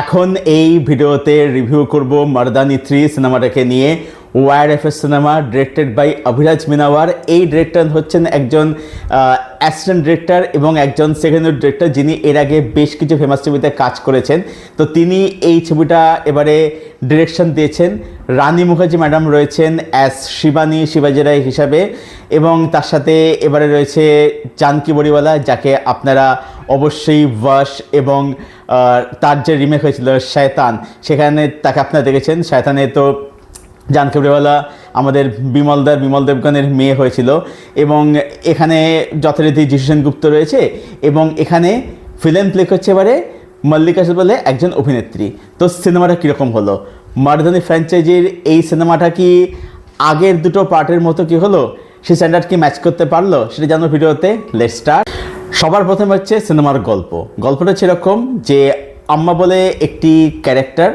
এখন এই ভিডিওতে রিভিউ করব মারদানি 3 সিনেমাটাকে নিয়ে। ওয়াইআরএফএস সিনেমা, ডিরেক্টেড বাই অভিরাজ মিনাওয়ার। এই ডিরেক্টর হচ্ছেন একজন অ্যাসিস্ট্যান্ট ডিরেক্টর এবং একজন সেকেন্ডারি ডিরেক্টর, যিনি এর আগে বেশ কিছু ফেমাস ছবিতে কাজ করেছেন। তো তিনি এই ছবিটা এবারে ডিরেকশন দিয়েছেন। রানী মুখার্জি ম্যাডাম রয়েছেন অ্যাজ শিবাজি রায় হিসাবে, এবং তার সাথে এবারে রয়েছে জানকী বড়িওয়ালা, যাকে আপনারা অবশ্যই ওয়াশ এবং তার যে রিমেক হয়েছিল শয়তান, সেখানে তাকে আপনারা দেখেছেন। শয়তানে তো জানকী বড়িওয়ালা আমাদের বিমল দেবগনের মেয়ে হয়েছিল, এবং এখানে যথারীতি যিশু সেনগুপ্ত রয়েছে, এবং এখানে ভিলেন প্লে করছে এবারে মল্লিকা বলে একজন অভিনেত্রী। তো সিনেমাটা কীরকম হলো? মারদানি ফ্র্যাঞ্চাইজির এই সিনেমাটা কি আগের দুটো পার্টের মতো কি হলো? সেই স্ট্যান্ডার্ড কি ম্যাচ করতে পারলো? সেটা জানো ভিডিওতে। Let's start. সবার প্রথমে হচ্ছে সিনেমার গল্পটা সেরকম যে আম্মা বলে একটি ক্যারেক্টার,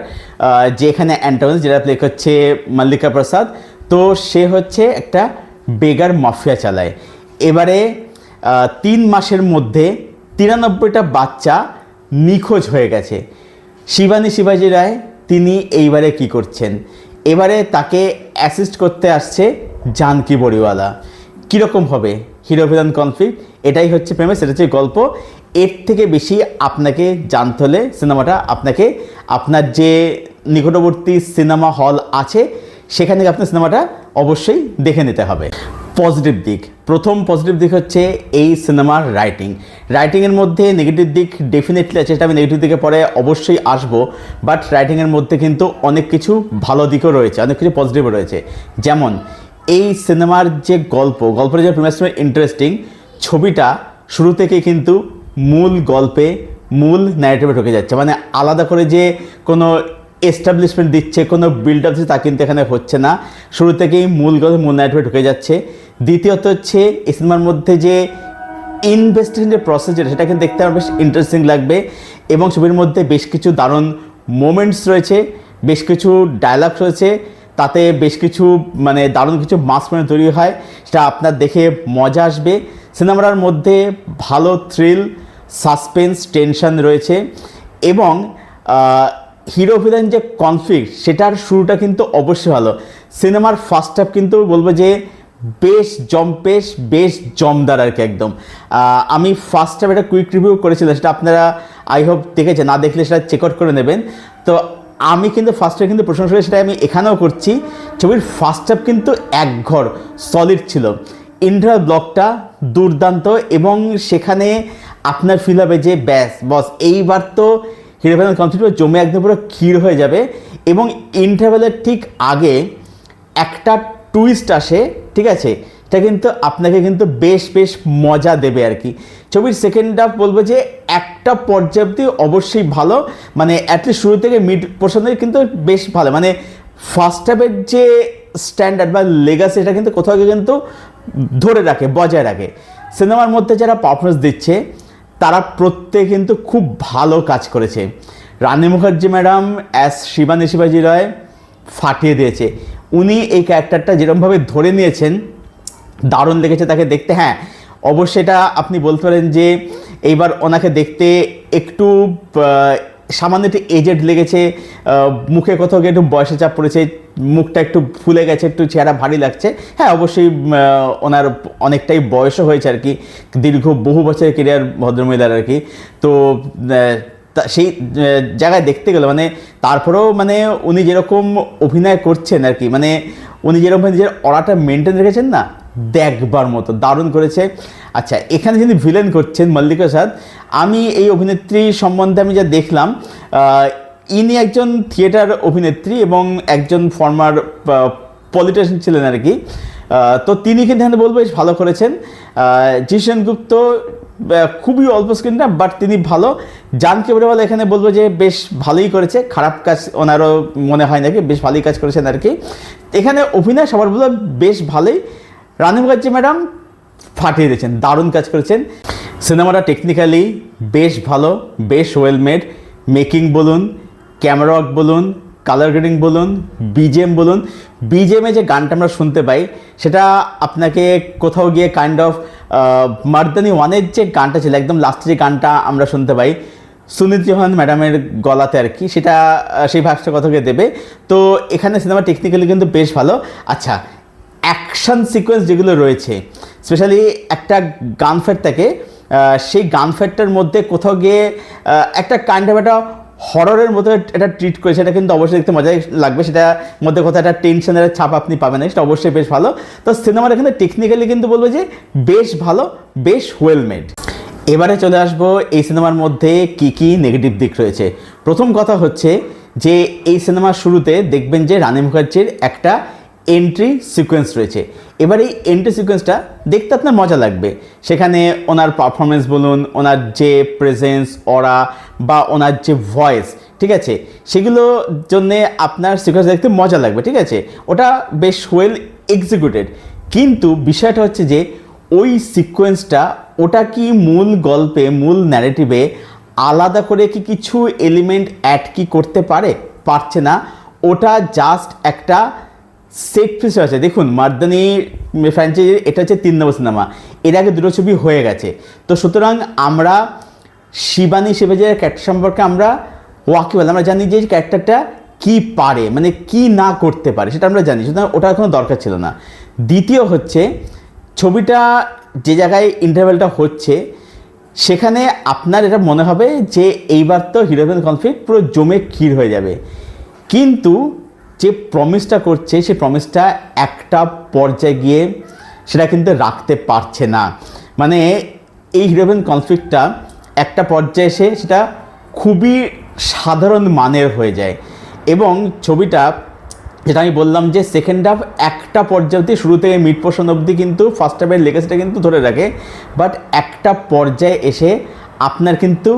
যে এখানে অ্যান্টাগনিস্ট, যেটা প্লে করছে মল্লিকা প্রসাদ। তো সে হচ্ছে একটা বেগার মাফিয়া চালায়। এবারে 3 মাসের মধ্যে 93টা বাচ্চা নিখোঁজ হয়ে গেছে। শিবাজি রায় তিনি এইবারে কি করছেন? এবারে তাকে অ্যাসিস্ট করতে আসছে জানকী বড়িওয়ালা। কীরকম হবে হিরো ভিলেন কনফ্লিক্ট? এটাই হচ্ছে প্রেমিস, এটা হচ্ছে গল্প। এর থেকে বেশি আপনাকে জানতে হলে সিনেমাটা আপনাকে আপনার যে নিকটবর্তী সিনেমা হল আছে সেখান থেকে আপনার সিনেমাটা অবশ্যই দেখে নিতে হবে। পজিটিভ দিক, প্রথম পজিটিভ দিক হচ্ছে এই সিনেমার রাইটিংয়ের মধ্যে নেগেটিভ দিক ডেফিনেটলি আছে, সেটা আমি নেগেটিভ দিকে পরে অবশ্যই আসবো। বাট রাইটিংয়ের মধ্যে কিন্তু অনেক কিছু ভালো দিকও রয়েছে, অনেক কিছু পজিটিভও রয়েছে। যেমন এই সিনেমার যে গল্পের যে প্রিমাইস ইন্টারেস্টিং, ছবিটা শুরু থেকে কিন্তু মূল গল্পে মূল ন্যারেটিভে ঢুকে যাচ্ছে। মানে আলাদা করে যে কোনো এস্টাবলিশমেন্ট দিচ্ছে, কোনো বিল্ড আপ দিচ্ছে, তা কিন্তু এখানে হচ্ছে না। শুরু থেকেই মূল গল্পে মূল ন্যারেটিভে ঢুকে যাচ্ছে। দ্বিতীয়ত হচ্ছে এই সিনেমার মধ্যে যে ইনভেস্টিগেশন যে প্রসেস, সেটা কিন্তু দেখতে আমার বেশ ইন্টারেস্টিং লাগবে। এবং ছবির মধ্যে বেশ কিছু দারুণ মোমেন্টস রয়েছে, বেশ কিছু ডায়লগ রয়েছে, তাতে বেশ কিছু মানে দারুণ কিছু মাস মানে তৈরি হয়, সেটা আপনার দেখে মজা আসবে। সিনেমাটার মধ্যে ভালো থ্রিল, সাসপেন্স, টেনশন রয়েছে, এবং হিরো ভিলেন যে কনফ্লিক্ট, সেটার শুরুটা কিন্তু অবশ্যই ভালো। সিনেমার ফার্স্ট হাফ কিন্তু বলবো যে বেশ জমদার আর কি একদম। আমি ফার্স্ট হাফ একটা কুইক রিভিউ করেছিলাম, সেটা আপনারা আই হোপ দেখেছেন, না দেখলে সেটা চেক আউট করে নেবেন। তো আমি কিন্তু ফার্স্ট হাফ কিন্তু প্রশংসা করি, সেটা আমি এখানেও করছি। ছবির ফার্স্ট হাফ কিন্তু একঘর সলিড ছিল। ইন্টারভাল ব্লকটা দুর্দান্ত, এবং সেখানে আপনার ফিল হবে যে বস এইবার তো হিরো ভিলেন কনফ্লিক্ট জমে একদম পুরো ক্ষীর হয়ে যাবে। এবং ইন্টারভেলের ঠিক আগে একটা টুইস্ট আসে, ঠিক আছে, এটা কিন্তু আপনাকে কিন্তু বেশ মজা দেবে আর কি। ছবির সেকেন্ড হাফ বলবো যে একটা পর্যাপ্তি অবশ্যই ভালো, মানে অ্যাটলিস্ট শুরু থেকে মিড পোর্শনের কিন্তু বেশ ভালো। মানে ফার্স্ট হাফের যে স্ট্যান্ডার্ড বা লেগাসি, এটা কিন্তু কোথাও কিন্তু ধরে রাখে, বজায় রাখে। সিনেমার মধ্যে যারা পারফরমেন্স দিচ্ছে তারা প্রত্যেকে কিন্তু খুব ভালো কাজ করেছে। রানী মুখার্জি ম্যাডাম অ্যাজ শিবাজি রায় ফাটিয়ে দিয়েছে। উনি এই ক্যারেক্টারটা যেরকমভাবে ধরে নিয়েছেন, দারুণ লেগেছে তাকে দেখতে। হ্যাঁ, অবশ্যই এটা আপনি বলতে পারেন যে এইবার ওনাকে দেখতে একটু সামান্য একটু এজেড লেগেছে, মুখে কোথাও গিয়ে একটু বয়সের চাপ পড়েছে, মুখটা একটু ফুলে গেছে, একটু চেহারা ভারী লাগছে। হ্যাঁ, অবশ্যই ওনার অনেকটাই বয়সও হয়েছে আর কি, দীর্ঘ বহু বছরের কেরিয়ার ভদ্রমহিলার আর কি। তো সেই জায়গায় দেখতে গেলে মানে তারপরেও মানে উনি যেরকম অভিনয় করছেন আর কি, মানে উনি যেরকম নিজের অরাটা মেনটেন রেখেছেন না, দেখবার মতো দারুণ করেছে। আচ্ছা, এখানে যিনি ভিলেন করছেন মল্লিকা প্রসাদ, আমি এই অভিনেত্রী সম্বন্ধে আমি যা দেখলাম, ইনি একজন থিয়েটার অভিনেত্রী এবং একজন ফর্মার পলিটিশিয়ান ছিলেন আর কি। তো তিনি কিন্তু এখানে বলবো বেশ ভালো করেছেন। যিশু সেনগুপ্ত খুবই অল্প স্ক্রিনটা, বাট তিনি ভালো। জানকী বড়িওয়ালা এখানে বলবো যে বেশ ভালোই করেছে, খারাপ কাজ ওনারও মনে হয় নাকি, বেশ ভালোই কাজ করেছেন আর কি। এখানে অভিনয় সবার বলবো বেশ ভালোই। রানী মুখার্জি ম্যাডাম ফাটিয়ে দিয়েছেন, দারুণ কাজ করেছেন। সিনেমাটা টেকনিক্যালি বেশ ভালো, বেশ ওয়েল মেড। মেকিং বলুন, ক্যামেরা ওয়ার্ক বলুন, কালার গ্রেডিং বলুন, বিজিএম বলুন। বিজিএমে যে গানটা আমরা শুনতে পাই, সেটা আপনাকে কোথাও গিয়ে কাইন্ড অফ মারদানি 1-এর যে গানটা ছিল, একদম লাস্টে যে গানটা আমরা শুনতে পাই, সুনীত চৌহান ম্যাডামের গলাতে আর কি, সেটা সেই ভাগটা কতকে দেবে। তো এখানে সিনেমা টেকনিক্যালি কিন্তু বেশ ভালো। আচ্ছা, অ্যাকশন সিকোয়েন্স যেগুলো রয়েছে, স্পেশালি একটা গান ফাইট থাকে, সেই গান ফাইটটার মধ্যে কোথাও গিয়ে একটা কাইন্ড অফ একটা হররের মতো এটা ট্রিট করেছে, এটা কিন্তু অবশ্যই দেখতে মজাই লাগবে। সেটার মধ্যে কোথাও একটা টেনশনের ছাপ আপনি পাবেন না, সেটা অবশ্যই বেশ ভালো। তো সিনেমার এখানে টেকনিক্যালি কিন্তু বলবো যে বেশ ভালো, বেশ ওয়েল মেড। এবারে চলে আসবো এই সিনেমার মধ্যে কি কি নেগেটিভ দিক রয়েছে। প্রথম কথা হচ্ছে যে এই সিনেমার শুরুতে দেখবেন যে রানী মুখার্জির একটা এন্ট্রি সিকোয়েন্স রয়েছে। এবার এই এন্ট্রি সিকোয়েন্সটা দেখতে আপনার মজা লাগবে, সেখানে ওনার পারফরমেন্স বলুন, ওনার যে প্রেজেন্স, অরা বা ওনার যে ভয়েস, ঠিক আছে, সেগুলোর জন্যে আপনার সিকোয়েন্স দেখতে মজা লাগবে, ঠিক আছে, ওটা বেশ ওয়েল এক্সিকিউটেড। কিন্তু বিষয়টা হচ্ছে যে ওই সিকোয়েন্সটা ওটা কি মূল গল্পে, মূল ন্যারেটিভে আলাদা করে কি কিছু এলিমেন্ট অ্যাড কি করতে পারছে না। ওটা জাস্ট একটা সেট পিস আছে। দেখুন, মার্দানি ফ্র্যাঞ্চাইজির এটা হচ্ছে 3 নম্বর সিনেমা, এর আগে 2টো ছবি হয়ে গেছে। তো সুতরাং আমরা শিবানী শিবাজের ক্যারেক্টার সম্পর্কে আমরা ওয়াকিবহাল, আমরা জানি যে ক্যারেক্টারটা কি পারে, মানে কি না করতে পারে সেটা আমরা জানি, সুতরাং ওটার কোনো দরকার ছিল না। দ্বিতীয় হচ্ছে, ছবিটা যে জায়গায় ইন্টারভেলটা হচ্ছে সেখানে আপনার এটা মনে হবে যে এইবার তো হিরো ভিলেন কনফ্লিক্ট পুরো জমে ক্ষীর হয়ে যাবে, কিন্তু যে প্রমিসটা করছে সেই প্রমিসটা একটা পর্যায়ে গিয়ে সেটা কিন্তু রাখতে পারছে না। মানে এই হিরো ভিলেন কনফ্লিক্টটা একটা পর্যায়ে এসে সেটা খুবই সাধারণ মানের হয়ে যায়, এবং ছবিটা যেটা আমি বললাম যে সেকেন্ড হাফ একটা পর্যায়ে অবধি, শুরু থেকে মিড পোর্শন অবধি কিন্তু ফার্স্ট হাফের লেগেসিটা কিন্তু ধরে রাখে, বাট একটা পর্যায়ে এসে আপনার কিন্তু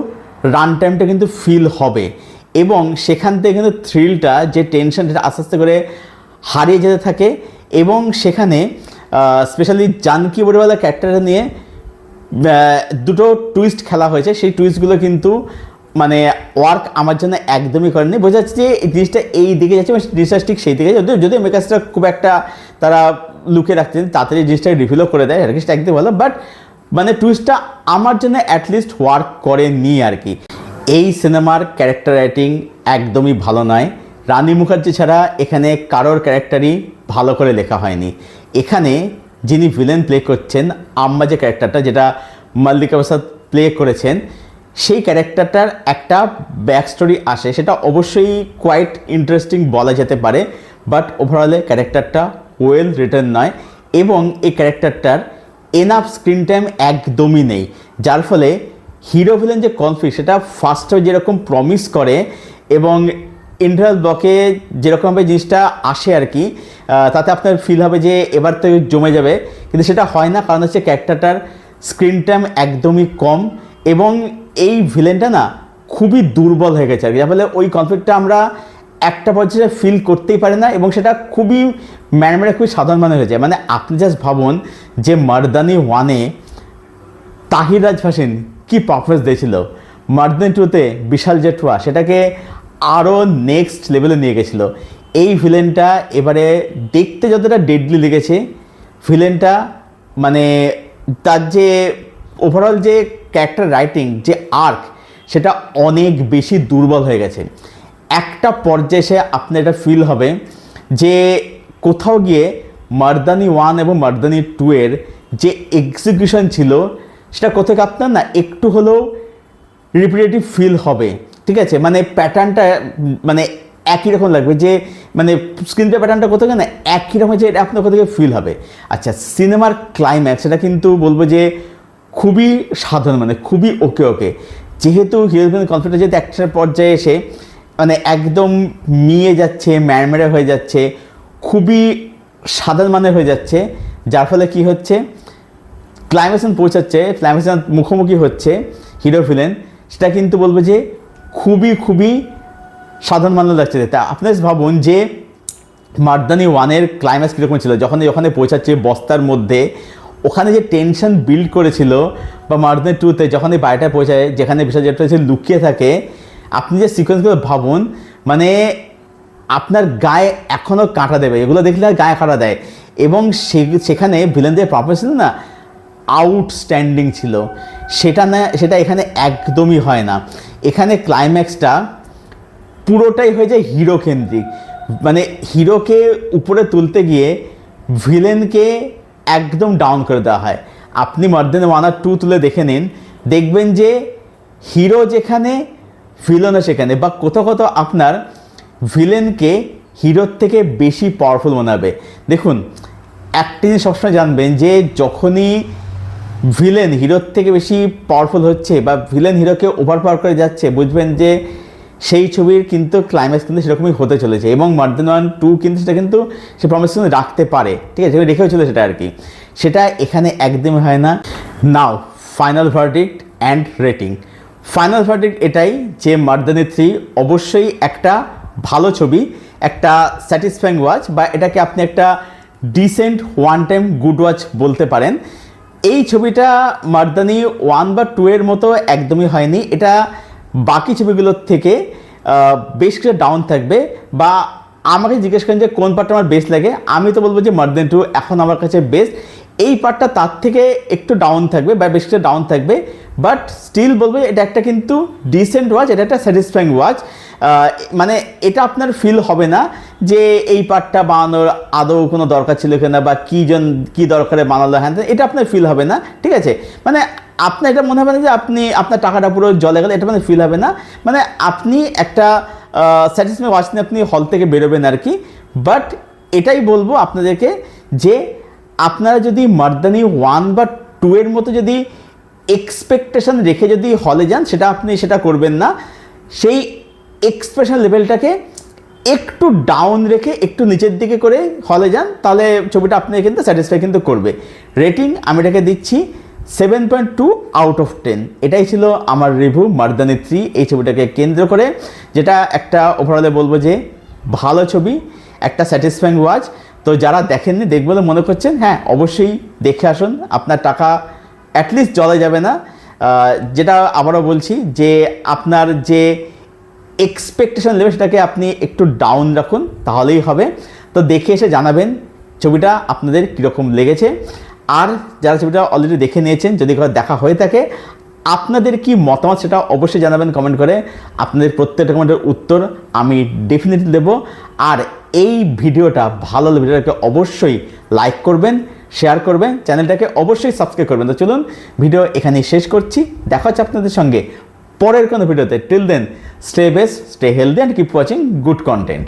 রান টাইমটা কিন্তু ফিল হবে, এবং সেখান থেকে কিন্তু থ্রিলটা, যে টেনশন, সেটা আস্তে আস্তে করে হারিয়ে যেতে থাকে। এবং সেখানে স্পেশালি জানকী বড়িওয়ালা ক্যারেক্টারটা নিয়ে 2টো টুইস্ট খেলা হয়েছে, সেই টুইস্টগুলো কিন্তু মানে ওয়ার্ক আমার জন্য একদমই করেনি। বোঝা যাচ্ছে যে এই জিনিসটা এই দিকে যাচ্ছে, জিনিসটা ঠিক সেই দিকে, যদিও মেকার্সটা খুব একটা তারা লুকিয়ে রাখছেন, তাড়াতাড়ি জিনিসটা রিভিলও করে দেয় আর কি, সেটা একদম ভালো, বাট মানে টুইস্টটা আমার জন্য অ্যাটলিস্ট ওয়ার্ক করেনি আর কি। এই সিনেমার ক্যারেক্টার রাইটিং একদমই ভালো নয়। রানী মুখার্জি ছাড়া এখানে কারোর ক্যারেক্টারই ভালো করে লেখা হয়নি। এখানে যিনি ভিলেন প্লে করছেন, আম্মা যে ক্যারেক্টারটা, যেটা মল্লিকা প্রসাদ প্লে করেছেন, সেই ক্যারেক্টারটার একটা ব্যাক স্টোরি আসে, সেটা অবশ্যই কোয়াইট ইন্টারেস্টিং বলা যেতে পারে, বাট ওভারঅলে ক্যারেক্টারটা ওয়েল রিটার্ন নয়, এবং এই ক্যারেক্টারটার এনাফ স্ক্রিন টাইম একদমই নেই, যার ফলে হিরো ভিলেন যে কনফ্লিক্ট সেটা ফার্স্টে যেরকম প্রমিস করে এবং ইন্টারভাল ব্লকে যেরকমভাবে জিনিসটা আসে আর কি, তাতে আপনার ফিল হবে যে এবার তো জমে যাবে, কিন্তু সেটা হয় না, কারণ হচ্ছে ক্যারেক্টারটার স্ক্রিন টাইম একদমই কম, এবং এই ভিলেনটা না খুবই দুর্বল হয়ে গেছে আর কি, যার ফলে ওই কনফ্লিক্টটা আমরা একটা পর্যায়ে ফিল করতেই পারি না, এবং সেটা খুবই ম্যানমেরা, খুবই সাধারণ মানে হয়ে যায়। মানে আপনি জাস্ট ভাবুন যে মার্দানি 1-এ তাহির রাজ ফাসিন কি পারফরমেন্স দিয়েছিল, মার্দানি 2-তে বিশাল জেঠুয়া সেটাকে আরও নেক্সট লেভেলে নিয়ে গেছিলো। এই ভিলেনটা এবারে দেখতে যতটা ডেডলি লেগেছে, ভিলেনটা মানে তার যে ওভারঅল যে ক্যারেক্টার রাইটিং, যে আর্ক, সেটা অনেক বেশি দুর্বল হয়ে গেছে। একটা পর্যায়ে এসে আপনার এটা ফিল হবে যে কোথাও গিয়ে মার্দানি 1 এবং মার্দানি 2-এর যে এক্সিকিউশন ছিল সেটা কোথাও আপনার না একটু হলেও রিপিটেটিভ ফিল হবে, ঠিক আছে, মানে প্যাটার্নটা মানে একই রকম লাগবে, যে মানে স্ক্রিন প্যাটার্নটা কোথাও না একই রকম, যে এটা আপনার কোথাও ফিল হবে। আচ্ছা, সিনেমার ক্লাইম্যাক্স এটা কিন্তু বলবো যে খুবই সাধারণ, মানে খুবই ওকে, যেহেতু হিরো ভিলেন কনফ্লিক্টটা যেহেতু একটা পর্যায়ে এসে মানে একদম মিয়ে যাচ্ছে, ম্যারমেরে হয়ে যাচ্ছে, খুবই সাধারণ মানের হয়ে যাচ্ছে, যার ফলে কি হচ্ছে, ক্লাইম্যাক্সে পৌঁছাচ্ছে, ক্লাইম্যাক্সে মুখোমুখি হচ্ছে হিরো ভিলেন, সেটা কিন্তু বলবো যে খুবই সাধারণ মানের লাগছে। তা আপনার ভাবুন যে মার্দানি 1-এর ক্লাইম্যাক্স কীরকম ছিল, যখন ওখানে পৌঁছাচ্ছে বস্তার মধ্যে, ওখানে যে টেনশন বিল্ড করেছিল, বা মার্দানি 2-তে যখন এই বাড়িটায় পৌঁছায় যেখানে বিশাল জেঠুয়া লুকিয়ে থাকে, আপনি যে সিকোয়েন্সগুলো ভাবুন, মানে আপনার গায়ে এখনও কাঁটা দেবে, এগুলো দেখলে গায়ে কাঁটা দেয়, এবং সেখানে ভিলেনদের পারফরমেন্স ছিল না আউটস্ট্যান্ডিং ছিল, সেটা এখানে একদমই হয় না। এখানে ক্লাইম্যাক্সটা পুরোটাই হয়ে যায় হিরো কেন্দ্রিক, মানে হিরোকে উপরে তুলতে গিয়ে ভিলেনকে একদম ডাউন করে দেওয়া হয়। আপনি মর্দানি 1 আর 2 তুলে দেখে নিন, দেখবেন যে হিরো যেখানে ভিলেনও সেখানে, বা কোথাও কোথাও আপনার ভিলেনকে হিরোর থেকে বেশি পাওয়ারফুল মনে হবে। দেখুন, একটা জিনিস সবসময় জানবেন যে যখনই ভিলেন হিরোর থেকে বেশি পাওয়ারফুল হচ্ছে বা ভিলেন হিরোকে ওভার পাওয়ার করে যাচ্ছে, বুঝবেন যে সেই ছবির কিন্তু ক্লাইম্যাক্স কিন্তু সেরকমই হতে চলেছে। এবং মর্দানি 1, 2 কিন্তু সেটা কিন্তু সে প্রমিস কিন্তু রাখতে পারে, ঠিক আছে, রেখেও ছিল সেটা আর কি। সেটা এখানে একদমই হয় না। Now final verdict and rating. Final verdict এটাই যে মর্দানি 3 অবশ্যই একটা ভালো ছবি, একটা স্যাটিসফাইং ওয়াচ, বা এটাকে আপনি একটা decent one time good watch বলতে পারেন। এই ছবিটা মর্দানি 1 বা 2 এর মতো একদমই হয়নি, এটা বাকি ছবিগুলোর থেকে বেশ কিছু ডাউন থাকবে। বা আমাকে জিজ্ঞেস করেন যে কোন পার্টটা আমার বেস্ট লাগে, আমি তো বলবো যে মর্দানি 2 এখন আমার কাছে বেস্ট। এই পার্টটা তার থেকে একটু ডাউন থাকবে বা বেশ কিছু ডাউন থাকবে, বাট স্টিল বলবো এটা একটা কিন্তু ডিসেন্ট ওয়াচ, এটা একটা স্যাটিসফাইং ওয়াচ। মানে এটা আপনার ফিল হবে না যে এই পার্টটা বানানোর আদৌ কোনো দরকার ছিল কিনা বা কী দরকারে বানালো, হ্যাঁ, এটা আপনার ফিল হবে না, ঠিক আছে। মানে আপনার এটা মনে হবে না যে আপনার টাকাটা পুরো জলে গেল, এটা মানে ফিল হবে না। মানে আপনি একটা স্যাটিসফাই ওয়াচ নিয়ে আপনি হল থেকে বেরোবেন আর কি। বাট এটাই বলবো আপনাদেরকে যে আপনারা যদি মর্দানি 1 বা 2 এর মতো যদি এক্সপেকটেশন রেখে যদি হলে যান, সেটা করবেন না। সেই এক্সপ্রেশন লেভেলটাকে একটু ডাউন রেখে একটু নিচের দিকে করে হলে যান, তাহলে ছবিটা আপনাকে কিন্তু স্যাটিসফাই কিন্তু করবে। রেটিং আমি এটাকে দিচ্ছি 7.2 আউট অফ 10। এটাই ছিল আমার রিভিউ মর্দানি 3 এই ছবিটাকে কেন্দ্র করে, যেটা একটা ওভারঅলে বলবো যে ভালো ছবি, একটা স্যাটিসফাইং ওয়াচ। তো যারা দেখেননি, দেখবে বলে মনে করছেন, হ্যাঁ অবশ্যই দেখে আসুন, আপনার টাকা অ্যাটলিস্ট জলে যাবে না। যেটা আবারও বলছি যে আপনার যে এক্সপেকটেশন লেভেল সেটাকে আপনি একটু ডাউন রাখুন, তাহলেই হবে। তো দেখে এসে জানাবেন ছবিটা আপনাদের কীরকম লেগেছে। আর যারা ছবিটা অলরেডি দেখে নিয়েছেন, যদি দেখা হয়ে থাকে, আপনাদের কি মতামত সেটা অবশ্যই জানাবেন কমেন্ট করে। আপনাদের প্রত্যেকটা কমেন্টের উত্তর আমি ডেফিনেটলি দেবো। আর এই ভিডিওটা ভালো লাগলে ভিডিওটাকে অবশ্যই লাইক করবেন, শেয়ার করবেন, চ্যানেলটাকে অবশ্যই সাবস্ক্রাইব করবেন। তো চলুন ভিডিও এখানেই শেষ করছি, দেখা হচ্ছে আপনাদের সঙ্গে পরের কোনো ভিডিওতে। Till then stay best, stay healthy and keep watching good content.